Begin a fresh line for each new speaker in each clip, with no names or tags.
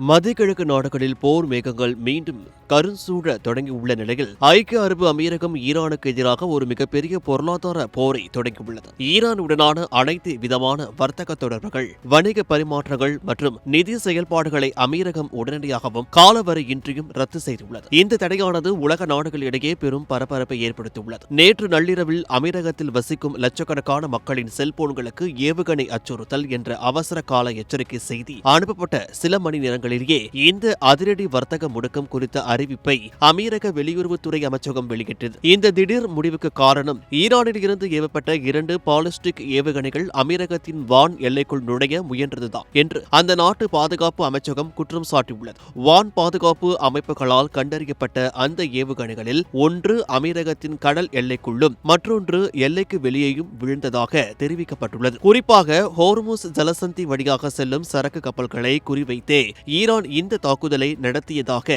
மத்திய கிழக்கு நாடுகளில் போர் மேகங்கள் மீண்டும் கருஞ்சூழ தொடங்கியுள்ள நிலையில் ஐக்கிய அரபு அமீரகம் ஈரானுக்கு எதிராக ஒரு மிகப்பெரிய பொருளாதார போரை தொடங்கியுள்ளது. ஈரானுடனான அனைத்து விதமான வர்த்தக தொடர்புகள், வணிக பரிமாற்றங்கள் மற்றும் நிதி செயல்பாடுகளை அமீரகம் உடனடியாகவும் காலவரையின்றியும் ரத்து செய்துள்ளது. இந்த தடையானது உலக நாடுகளிடையே பெரும் பரபரப்பை ஏற்படுத்தியுள்ளது. நேற்று நள்ளிரவில் அமீரகத்தில் வசிக்கும் லட்சக்கணக்கான மக்களின் செல்போன்களுக்கு ஏவுகணை அச்சுறுத்தல் என்ற அவசர கால எச்சரிக்கை செய்தி அனுப்பப்பட்ட சில மணி நேரங்களிலேயே இந்த அதிரடி வர்த்தக முடக்கம் குறித்த அறிவிப்பை அமீரக வெளியுறவுத்துறை அமைச்சகம் வெளியிட்டது. இந்த திடீர் முடிவுக்கு காரணம் ஈரானில் இருந்து ஏவப்பட்ட 2 பாலிஸ்டிக் ஏவுகணைகள் அமீரகத்தின் வான் எல்லைக்குள் நுழைய முயன்றதுதான் என்று அந்த நாட்டு பாதுகாப்பு அமைச்சகம் குற்றம் சாட்டியுள்ளது. வான் பாதுகாப்பு அமைப்புகளால் கண்டறியப்பட்ட அந்த ஏவுகணைகளில் ஒன்று அமீரகத்தின் கடல் எல்லைக்குள்ளும் மற்றொன்று எல்லைக்கு வெளியேயும் விழுந்ததாக தெரிவிக்கப்பட்டுள்ளது. குறிப்பாக ஹோர்முஸ் ஜலசந்தி வழியாக செல்லும் சரக்கு கப்பல்களை குறிவைத்தே ஈரான் இந்த தாக்குதலை நடத்தியதாக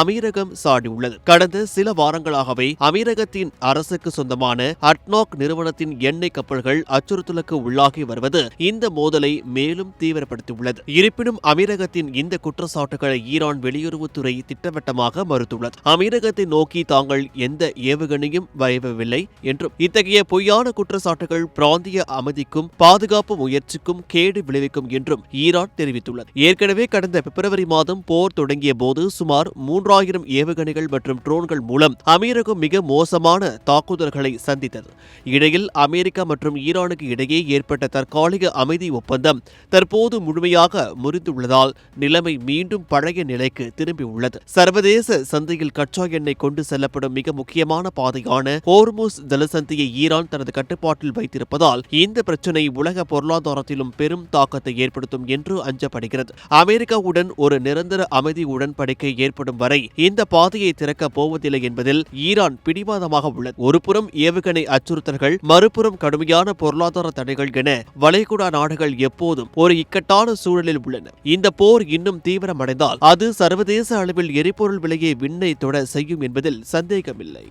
அமீரகம் சாடியுள்ளது. கடந்த சில வாரங்களாகவே அமீரகத்தின் அரசுக்கு சொந்தமான அட்னாக் நிறுவனத்தின் எண்ணெய் கப்பல்கள் அச்சுறுத்தலுக்கு உள்ளாகி வருவது இந்த மோதலை மேலும் தீவிரப்படுத்தியுள்ளது. இருப்பினும் அமீரகத்தின் இந்த குற்றச்சாட்டுகளை ஈரான் வெளியுறவுத்துறை திட்டவட்டமாக மறுத்துள்ளது. அமீரகத்தை நோக்கி தாங்கள் எந்த ஏவுகணையும் வயவவில்லை என்றும் இத்தகைய பொய்யான குற்றச்சாட்டுகள் பிராந்திய அமைதிக்கும் பாதுகாப்பு முயற்சிக்கும் கேடு விளைவிக்கும் என்றும் ஈரான் தெரிவித்துள்ளது. ஏற்கனவே கடந்த பிப்ரவரி மாதம் போர் தொடங்கிய போது சுமார் 3000 ஏவுகணைகள் மற்றும் ட்ரோன்கள் மூலம் அமீரகம் மிக மோசமான தாக்குதல்களை சந்தித்தது. இடையில் அமெரிக்கா மற்றும் ஈரானுக்கு இடையே ஏற்பட்ட தற்காலிக அமைதி ஒப்பந்தம் தற்போது முழுமையாக முறிந்துள்ளதால் நிலைமை மீண்டும் பழைய நிலைக்கு திரும்பியுள்ளது. சர்வதேச சந்தையில் கச்சா எண்ணெய் கொண்டு செல்லப்படும் மிக முக்கியமான பாதையான ஹோர்முஸ் ஜலசந்தியை ஈரான் தனது கட்டுப்பாட்டில் வைத்திருப்பதால் இந்த பிரச்சினை உலக பொருளாதாரத்திலும் பெரும் தாக்கத்தை ஏற்படுத்தும் என்று அஞ்சப்படுகிறது. அமெரிக்காவுடன் ஒரு நிரந்தர அமைதி உடன்படிக்கை ஏற்படும் வரை இந்த பாதையை திறக்கப் போவதில்லை என்பதில் ஈரான் பிடிவாதமாக உள்ளது. ஒருபுறம் ஏவுகணை அச்சுறுத்தல்கள், மறுபுறம் கடுமையான பொருளாதார தடைகள் என வளைகுடா நாடுகள் எப்போதும் ஒரு இக்கட்டான சூழலில் உள்ளன. இந்த போர் இன்னும் தீவிரமடைந்தால் அது சர்வதேச அளவில் எரிபொருள் விலையை விண்ணை தொட செய்யும் என்பதில் சந்தேகமில்லை.